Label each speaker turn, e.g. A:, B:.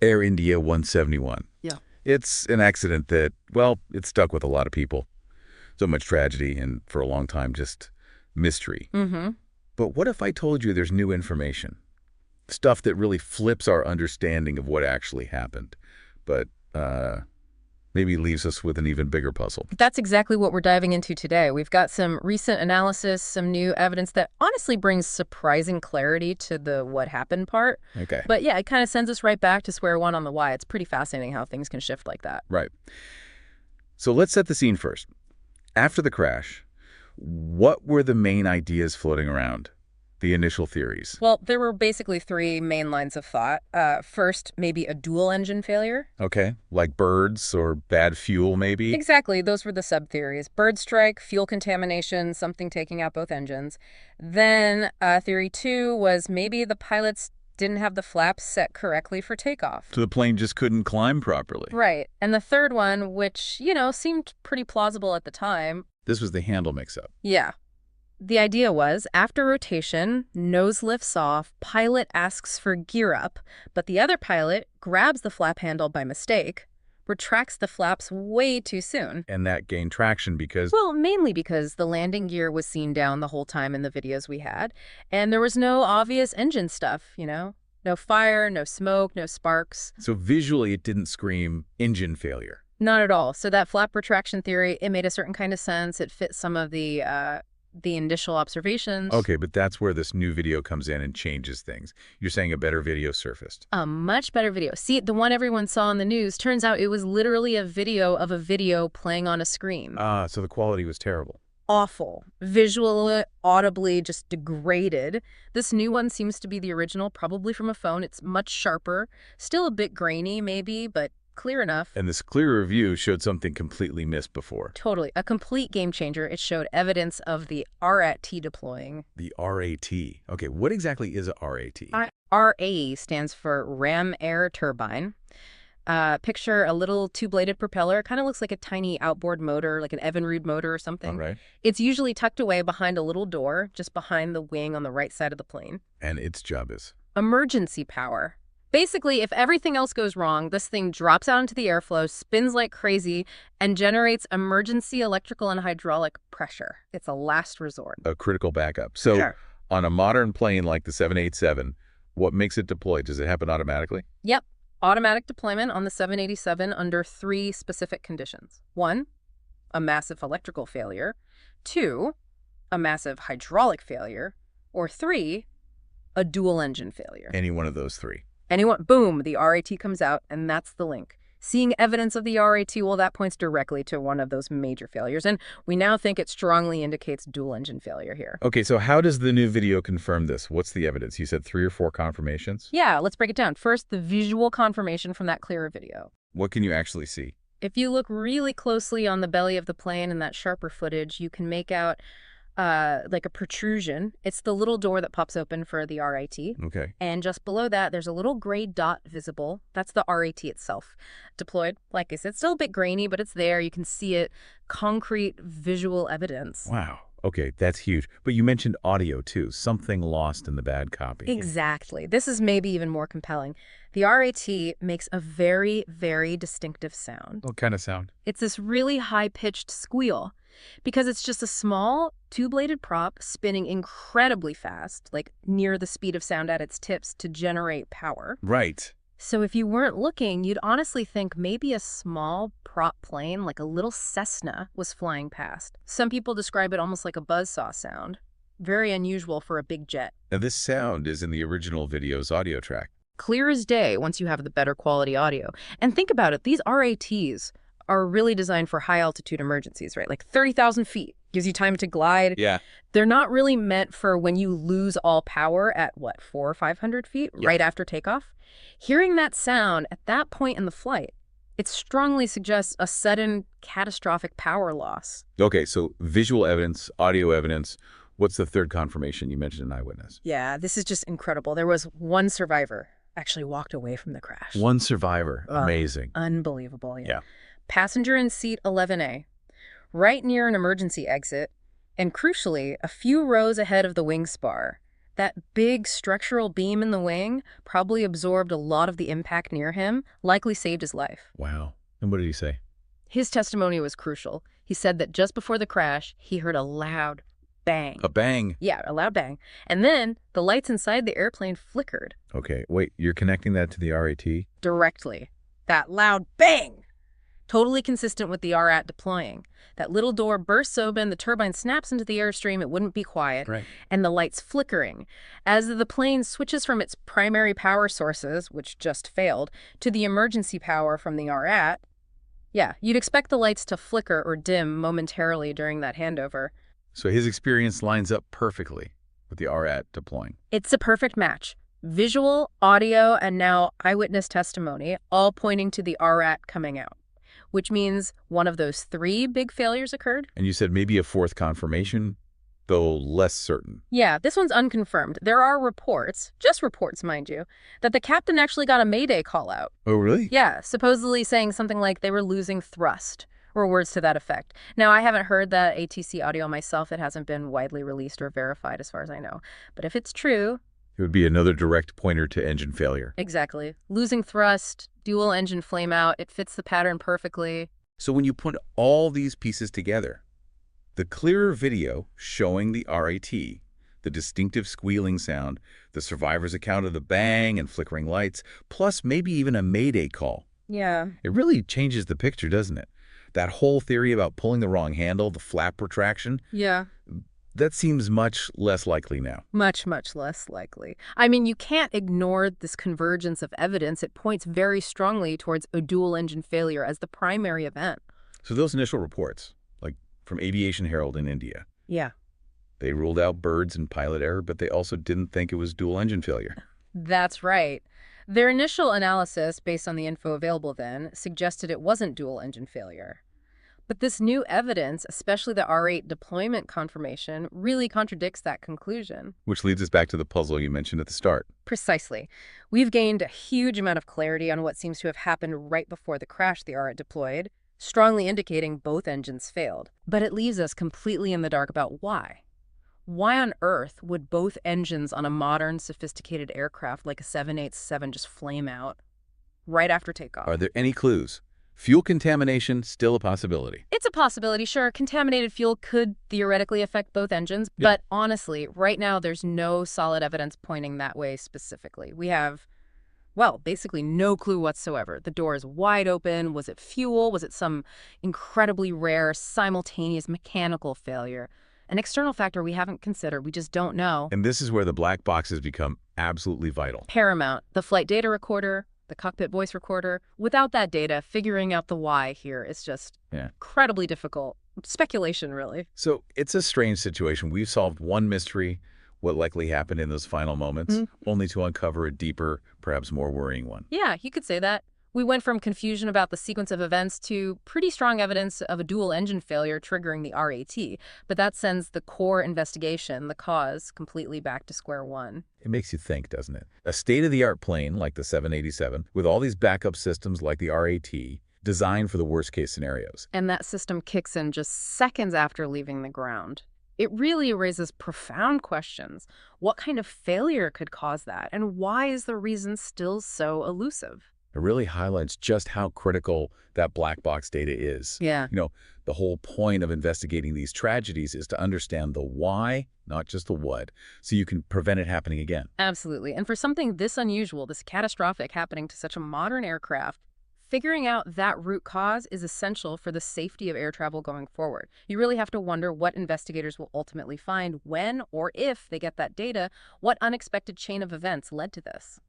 A: Air India 171.
B: Yeah.
A: It's an accident that, well, it stuck with a lot of people. So much tragedy and, for a long time, just mystery.
B: Mm-hmm.
A: But what if I told you there's new information? Stuff that really flips our understanding of what actually happened, but maybe leaves us with an even bigger puzzle.
B: That's exactly what we're diving into today. We've got some recent analysis, some new evidence that honestly brings surprising clarity to the what happened part.
A: Okay.
B: But yeah, it kind of sends us right back to square one on the why. It's pretty fascinating how things can shift like that.
A: Right. So let's set the scene first. After the crash, what were the main ideas floating around? The initial theories?
B: Well, there were basically three main lines of thought. First, maybe a dual engine failure.
A: Okay. Like birds or bad fuel, maybe?
B: Exactly. Those were the sub-theories. Bird strike, fuel contamination, something taking out both engines. Then theory two was maybe the pilots didn't have the flaps set correctly for takeoff.
A: So the plane just couldn't climb properly.
B: Right. And the third one, which, seemed pretty plausible at the time.
A: This was the handle mix-up.
B: Yeah. The idea was, after rotation, nose lifts off, pilot asks for gear up, but the other pilot grabs the flap handle by mistake, retracts the flaps way too soon.
A: And that gained traction because...
B: Well, mainly because the landing gear was seen down the whole time in the videos we had, and there was no obvious engine stuff, No fire, no smoke, no sparks.
A: So visually it didn't scream engine failure.
B: Not at all. So that flap retraction theory, it made a certain kind of sense. It fit some of the initial observations.
A: Okay, but that's where this new video comes in and changes things. You're saying a better video surfaced.
B: A much better video. See, the one everyone saw on the news, turns out it was literally a video of a video playing on a screen.
A: So the quality was terrible.
B: Awful. Visually, audibly, just degraded. This new one seems to be the original, probably from a phone. It's much sharper. Still a bit grainy, maybe, but clear enough.
A: And this clearer view showed something completely missed before.
B: Totally. A complete game changer. It showed evidence of the RAT deploying.
A: The RAT. Okay, what exactly is a RAT?
B: RA stands for Ram Air Turbine. Picture a little two-bladed propeller. It kind of looks like a tiny outboard motor, like an Evinrude motor or something.
A: All right.
B: It's usually tucked away behind a little door, just behind the wing on the right side of the plane.
A: And its job is?
B: Emergency power. Basically, if everything else goes wrong, this thing drops out into the airflow, spins like crazy, and generates emergency electrical and hydraulic pressure. It's a last resort.
A: A critical backup. So
B: Sure.
A: On a modern plane like the 787, what makes it deploy? Does it happen automatically?
B: Yep. Automatic deployment on the 787 under three specific conditions. 1, a massive electrical failure. 2, a massive hydraulic failure. Or 3, a dual engine failure.
A: Any one of those three.
B: Boom, the RAT comes out, and that's the link. Seeing evidence of the RAT, well, that points directly to one of those major failures, and we now think it strongly indicates dual engine failure here.
A: Okay, so how does the new video confirm this? What's the evidence? You said 3 or 4 confirmations?
B: Yeah, let's break it down. First, the visual confirmation from that clearer video.
A: What can you actually see?
B: If you look really closely on the belly of the plane in that sharper footage, you can make out like a protrusion. It's the little door that pops open for the RAT.
A: Okay.
B: And just below that, there's a little gray dot visible. That's the RAT itself. Deployed, like I said, still a bit grainy, but it's there. You can see it. Concrete visual evidence.
A: Wow. Okay, that's huge. But you mentioned audio, too. Something lost in the bad copy.
B: Exactly. This is maybe even more compelling. The RAT makes a very, very distinctive sound.
A: What kind of sound?
B: It's this really high-pitched squeal. Because it's just a small, two-bladed prop spinning incredibly fast, like near the speed of sound at its tips, to generate power.
A: Right.
B: So if you weren't looking, you'd honestly think maybe a small prop plane, like a little Cessna, was flying past. Some people describe it almost like a buzzsaw sound. Very unusual for a big jet.
A: Now, this sound is in the original video's audio track.
B: Clear as day once you have the better quality audio. And think about it, these RATs are really designed for high-altitude emergencies, right? Like 30,000 feet gives you time to glide.
A: Yeah.
B: They're not really meant for when you lose all power at, 400 or 500 feet right after takeoff. Hearing that sound at that point in the flight, it strongly suggests a sudden catastrophic power loss.
A: Okay, so visual evidence, audio evidence. What's the third confirmation? You mentioned an eyewitness.
B: Yeah, this is just incredible. There was one survivor actually walked away from the crash.
A: One survivor. Amazing.
B: Unbelievable,
A: Yeah.
B: Passenger in seat 11A, right near an emergency exit, and crucially, a few rows ahead of the wing spar. That big structural beam in the wing probably absorbed a lot of the impact near him, likely saved his life.
A: Wow. And what did he say?
B: His testimony was crucial. He said that just before the crash, he heard a loud bang.
A: A bang.
B: Yeah, a loud bang. And then the lights inside the airplane flickered.
A: Okay, wait, you're connecting that to the RAT?
B: Directly. That loud bang! Totally consistent with the RAT deploying. That little door bursts open, the turbine snaps into the airstream, it wouldn't be quiet,
A: Right.
B: and the lights flickering. As the plane switches from its primary power sources, which just failed, to the emergency power from the RAT, yeah, you'd expect the lights to flicker or dim momentarily during that handover.
A: So his experience lines up perfectly with the RAT deploying.
B: It's a perfect match. Visual, audio, and now eyewitness testimony, all pointing to the RAT coming out. Which means one of those 3 big failures occurred?
A: And you said maybe a 4th confirmation, though less certain.
B: Yeah, this one's unconfirmed. There are reports, just reports, mind you, that the captain actually got a Mayday call out.
A: Oh, really?
B: Yeah, supposedly saying something like they were losing thrust, or words to that effect. Now, I haven't heard that ATC audio myself. It hasn't been widely released or verified as far as I know. But if it's true...
A: It would be another direct pointer to engine failure.
B: Exactly. Losing thrust, dual engine flame out, it fits the pattern perfectly.
A: So when you put all these pieces together, the clearer video showing the RAT, the distinctive squealing sound, the survivor's account of the bang and flickering lights, plus maybe even a Mayday call.
B: Yeah.
A: It really changes the picture, doesn't it? That whole theory about pulling the wrong handle, the flap retraction,
B: Yeah.
A: that seems much less likely now.
B: Much, much less likely. I mean, you can't ignore this convergence of evidence. It points very strongly towards a dual engine failure as the primary event.
A: So those initial reports, like from Aviation Herald in India,
B: Yeah.
A: they ruled out birds and pilot error, but they also didn't think it was dual engine failure.
B: That's right. Their initial analysis, based on the info available then, suggested it wasn't dual engine failure. But this new evidence, especially the R8 deployment confirmation, really contradicts that conclusion.
A: Which leads us back to the puzzle you mentioned at the start.
B: Precisely. We've gained a huge amount of clarity on what seems to have happened right before the crash the R8 deployed, strongly indicating both engines failed. But it leaves us completely in the dark about why. Why on earth would both engines on a modern, sophisticated aircraft like a 787 just flame out right after takeoff?
A: Are there any clues? Fuel contamination, still a possibility.
B: It's a possibility, sure. Contaminated fuel could theoretically affect both engines,
A: Yeah.
B: but honestly, right now there's no solid evidence pointing that way specifically. We have, well, basically no clue whatsoever. The door is wide open. Was it fuel? Was it some incredibly rare, simultaneous mechanical failure? An external factor we haven't considered. We just don't know.
A: And this is where the black boxes become absolutely vital.
B: Paramount, the flight data recorder, the cockpit voice recorder. Without that data, figuring out the why here is just incredibly difficult. Speculation, really.
A: So it's a strange situation. We've solved one mystery, what likely happened in those final moments, only to uncover a deeper, perhaps more worrying one.
B: Yeah, you could say that. We went from confusion about the sequence of events to pretty strong evidence of a dual engine failure triggering the RAT, but that sends the core investigation, the cause, completely back to square one.
A: It makes you think, doesn't it? A state-of-the-art plane like the 787, with all these backup systems like the RAT, designed for the worst-case scenarios.
B: And that system kicks in just seconds after leaving the ground. It really raises profound questions. What kind of failure could cause that? And why is the reason still so elusive?
A: It really highlights just how critical that black box data is.
B: Yeah.
A: You know, the whole point of investigating these tragedies is to understand the why, not just the what, so you can prevent it happening again.
B: Absolutely. And for something this unusual, this catastrophic happening to such a modern aircraft, figuring out that root cause is essential for the safety of air travel going forward. You really have to wonder what investigators will ultimately find when or if they get that data, what unexpected chain of events led to this.